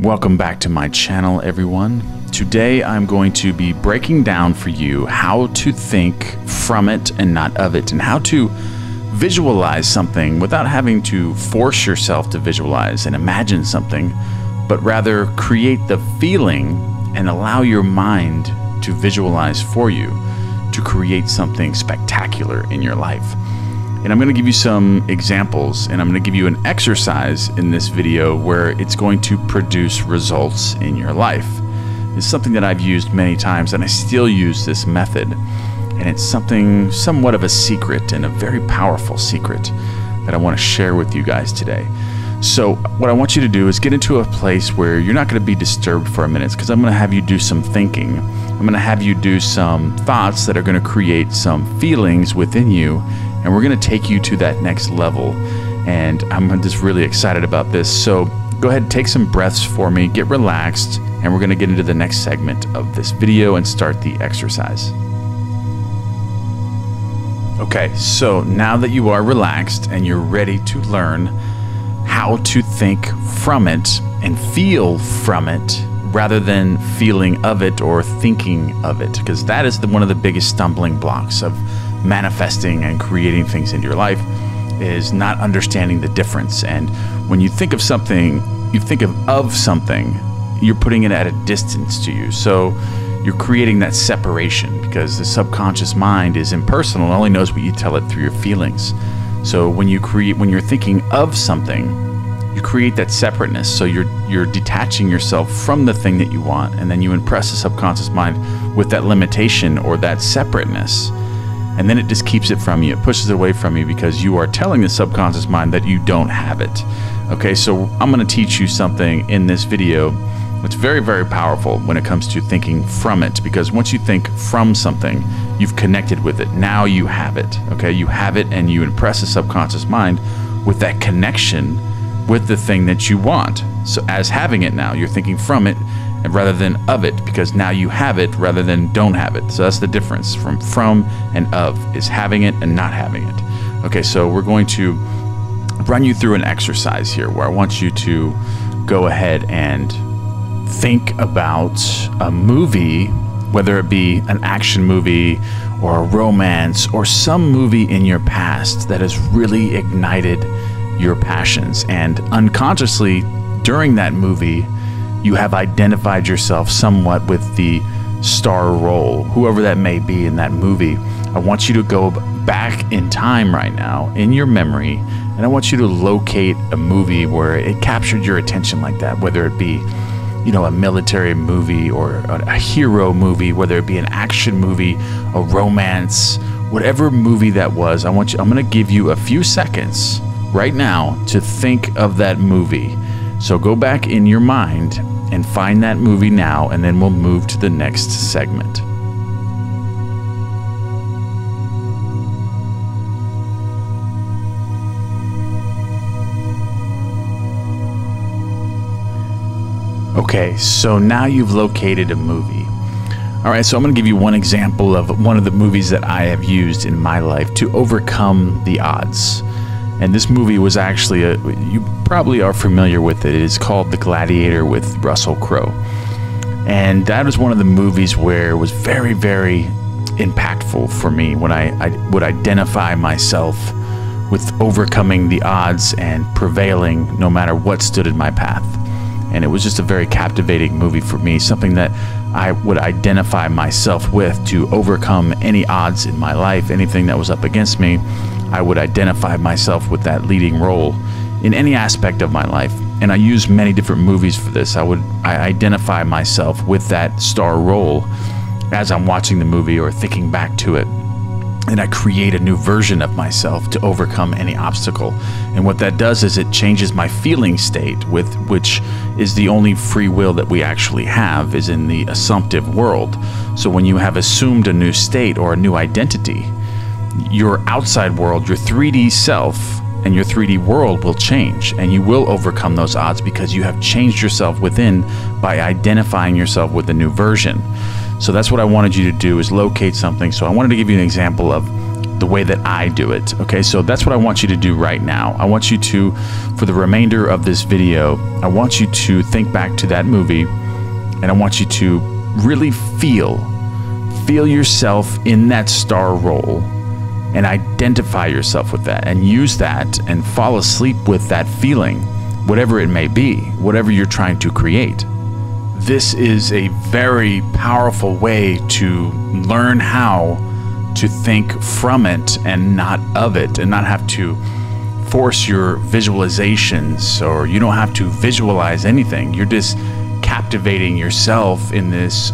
Welcome back to my channel, everyone. Today I'm going to be breaking down for you how to think from it and not of it, and how to visualize something without having to force yourself to visualize and imagine something, but rather create the feeling and allow your mind to visualize for you to create something spectacular in your life. And I'm going to give you some examples, and I'm going to give you an exercise in this video where it's going to produce results in your life. It's something that I've used many times, and I still use this method. And it's something somewhat of a secret, and a very powerful secret that I want to share with you guys today. So what I want you to do is get into a place where you're not going to be disturbed for a minute, because I'm going to have you do some thinking. I'm going to have you do some thoughts that are going to create some feelings within you, and we're going to take you to that next level. And I'm just really excited about this. So go ahead and take some breaths for me, get relaxed, and we're going to get into the next segment of this video and start the exercise. Okay, so now that you are relaxed and you're ready to learn how to think from it and feel from it rather than feeling of it or thinking of it, because that is one of the biggest stumbling blocks of manifesting and creating things into your life, is not understanding the difference. And when you think of something, you think of something, you're putting it at a distance to you. So you're creating that separation, because the subconscious mind is impersonal and only knows what you tell it through your feelings. So when you're thinking of something, you create that separateness. So you're detaching yourself from the thing that you want, and then you impress the subconscious mind with that limitation or that separateness. And then it just keeps it from you. It pushes it away from you because you are telling the subconscious mind that you don't have it. Okay, so I'm going to teach you something in this video that's very, very powerful when it comes to thinking from it, because once you think from something, you've connected with it. Now you have it. Okay, you have it, and you impress the subconscious mind with that connection with the thing that you want. So as having it now, you're thinking from it and rather than of it, because now you have it rather than don't have it. So that's the difference from and of, is having it and not having it. Okay, so we're going to run you through an exercise here where I want you to go ahead and think about a movie, whether it be an action movie or a romance or some movie in your past that has really ignited your passions. And unconsciously during that movie, you have identified yourself somewhat with the star role, whoever that may be in that movie. I want you to go back in time right now in your memory, and I want you to locate a movie where it captured your attention like that, whether it be, you know, a military movie or a hero movie, whether it be an action movie, a romance, whatever movie that was. I'm going to give you a few seconds right now to think of that movie. So go back in your mind and find that movie now, and then we'll move to the next segment. Okay, so now you've located a movie. All right, so I'm going to give you one example of one of the movies that I have used in my life to overcome the odds. And this movie was actually, you probably are familiar with it. It is called The Gladiator with Russell Crowe. And that was one of the movies where it was very, very impactful for me when I would identify myself with overcoming the odds and prevailing no matter what stood in my path. And it was just a very captivating movie for me, something that I would identify myself with to overcome any odds in my life, anything that was up against me. I would identify myself with that leading role in any aspect of my life. And I use many different movies for this. I identify myself with that star role as I'm watching the movie or thinking back to it. And I create a new version of myself to overcome any obstacle. And what that does is it changes my feeling state, which is the only free will that we actually have, is in the assumptive world. So when you have assumed a new state or a new identity, your outside world, your 3D self and your 3D world will change, and you will overcome those odds because you have changed yourself within by identifying yourself with a new version. So that's what I wanted you to do, is locate something. So I wanted to give you an example of the way that I do it. Okay, so that's what I want you to do right now. I want you to, for the remainder of this video, I want you to think back to that movie, and I want you to really feel yourself in that star role and identify yourself with that and use that and fall asleep with that feeling, whatever it may be, whatever you're trying to create. This is a very powerful way to learn how to think from it and not of it, and not have to force your visualizations, or you don't have to visualize anything. You're just captivating yourself in this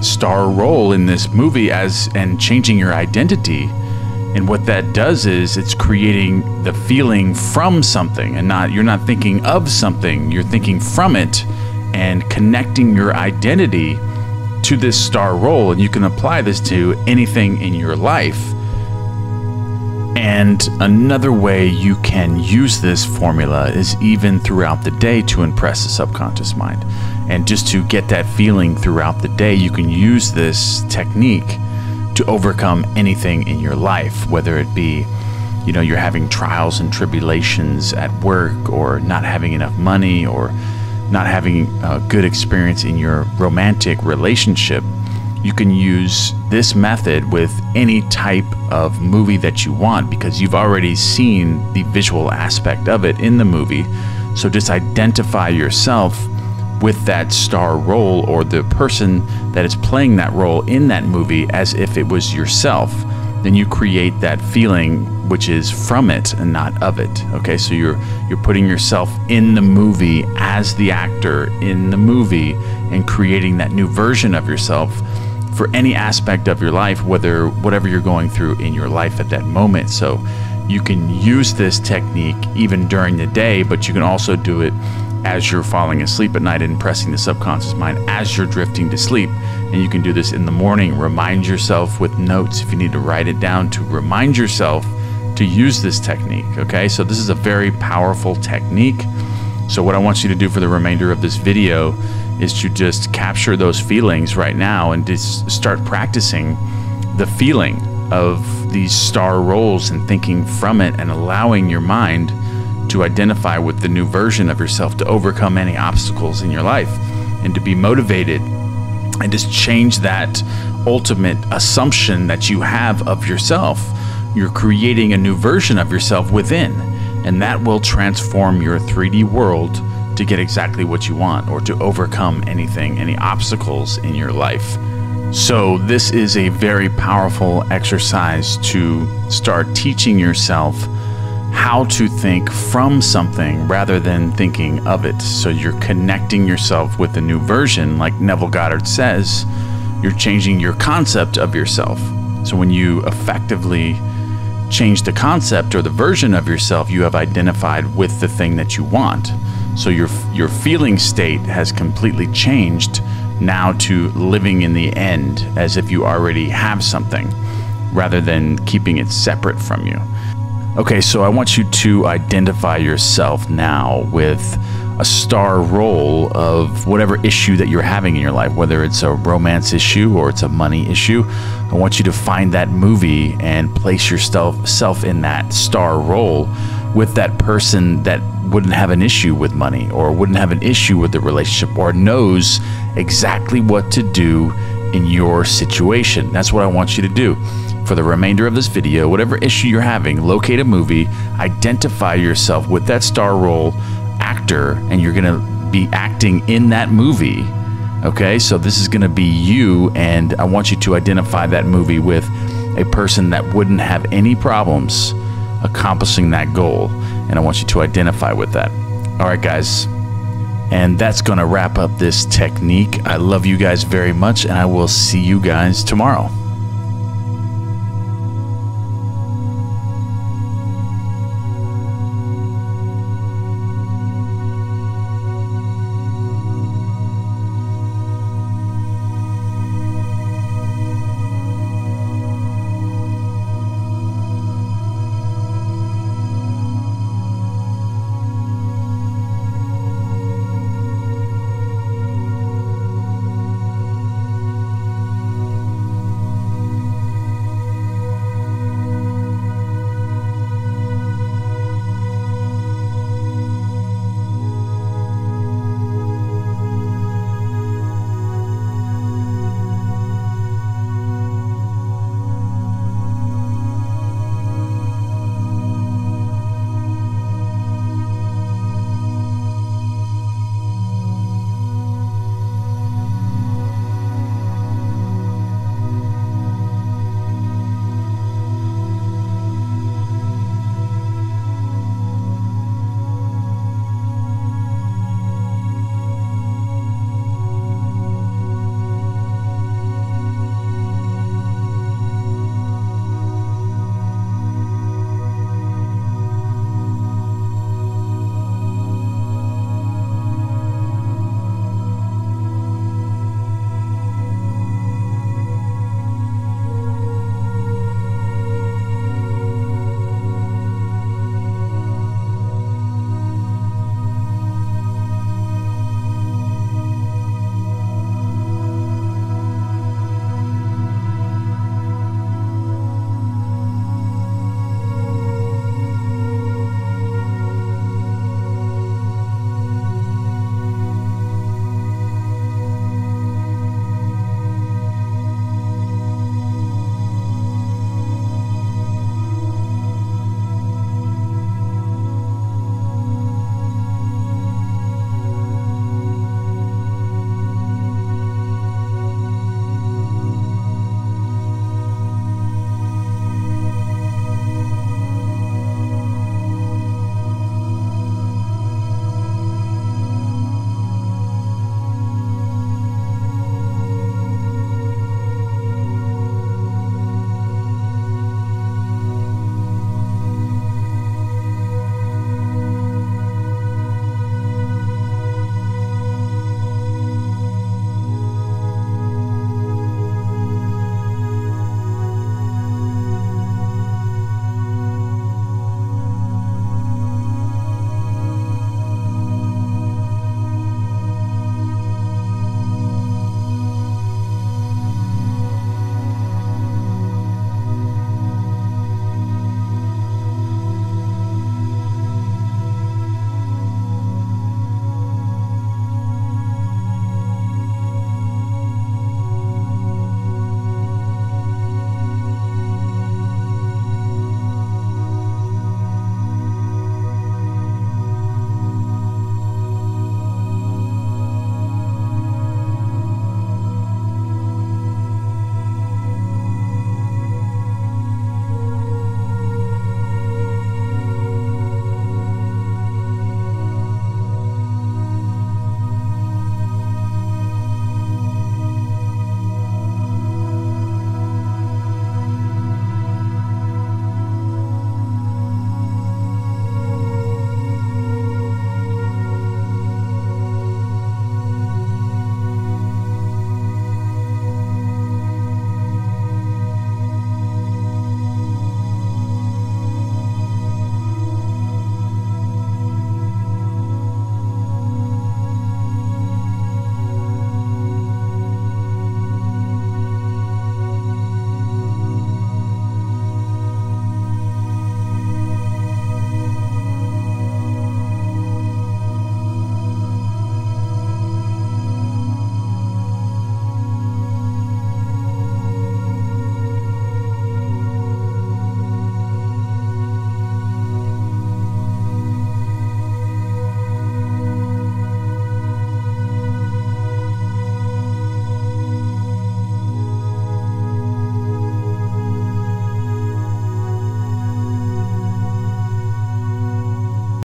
star role in this movie and changing your identity. And what that does is it's creating the feeling from something, and you're not thinking of something, you're thinking from it and connecting your identity to this star role. And you can apply this to anything in your life. And another way you can use this formula is even throughout the day to impress the subconscious mind. And just to get that feeling throughout the day, you can use this technique to overcome anything in your life, whether it be, you know, you're having trials and tribulations at work, or not having enough money, or not having a good experience in your romantic relationship. You can use this method with any type of movie that you want, because you've already seen the visual aspect of it in the movie. So just identify yourself with that star role, or the person that is playing that role in that movie, as if it was yourself. Then you create that feeling, which is from it and not of it. Okay, so you're putting yourself in the movie as the actor in the movie, and creating that new version of yourself for any aspect of your life, whatever you're going through in your life at that moment. So you can use this technique even during the day, but you can also do it as you're falling asleep at night, and impressing the subconscious mind as you're drifting to sleep. And you can do this in the morning. Remind yourself with notes, if you need to write it down, to remind yourself to use this technique. Okay, so this is a very powerful technique. So what I want you to do for the remainder of this video is to just capture those feelings right now, and just start practicing the feeling of these star roles and thinking from it, and allowing your mind to identify with the new version of yourself, to overcome any obstacles in your life, and to be motivated, and just change that ultimate assumption that you have of yourself. You're creating a new version of yourself within, and that will transform your 3D world to get exactly what you want, or to overcome anything, any obstacles in your life. So this is a very powerful exercise to start teaching yourself how to think from something rather than thinking of it. So you're connecting yourself with a new version. Like Neville Goddard says, you're changing your concept of yourself. So when you effectively change the concept or the version of yourself, you have identified with the thing that you want. So your feeling state has completely changed now to living in the end as if you already have something, rather than keeping it separate from you. Okay, so I want you to identify yourself now with a star role of whatever issue that you're having in your life, whether it's a romance issue or it's a money issue. I want you to find that movie and place yourself in that star role with that person that wouldn't have an issue with money, or wouldn't have an issue with the relationship, or knows exactly what to do in your situation. That's what I want you to do. For the remainder of this video, whatever issue you're having, locate a movie, identify yourself with that star role actor, and you're gonna be acting in that movie. Okay, so this is gonna be you, and I want you to identify that movie with a person that wouldn't have any problems accomplishing that goal, and I want you to identify with that. All right, guys, and that's gonna wrap up this technique. I love you guys very much, and I will see you guys tomorrow.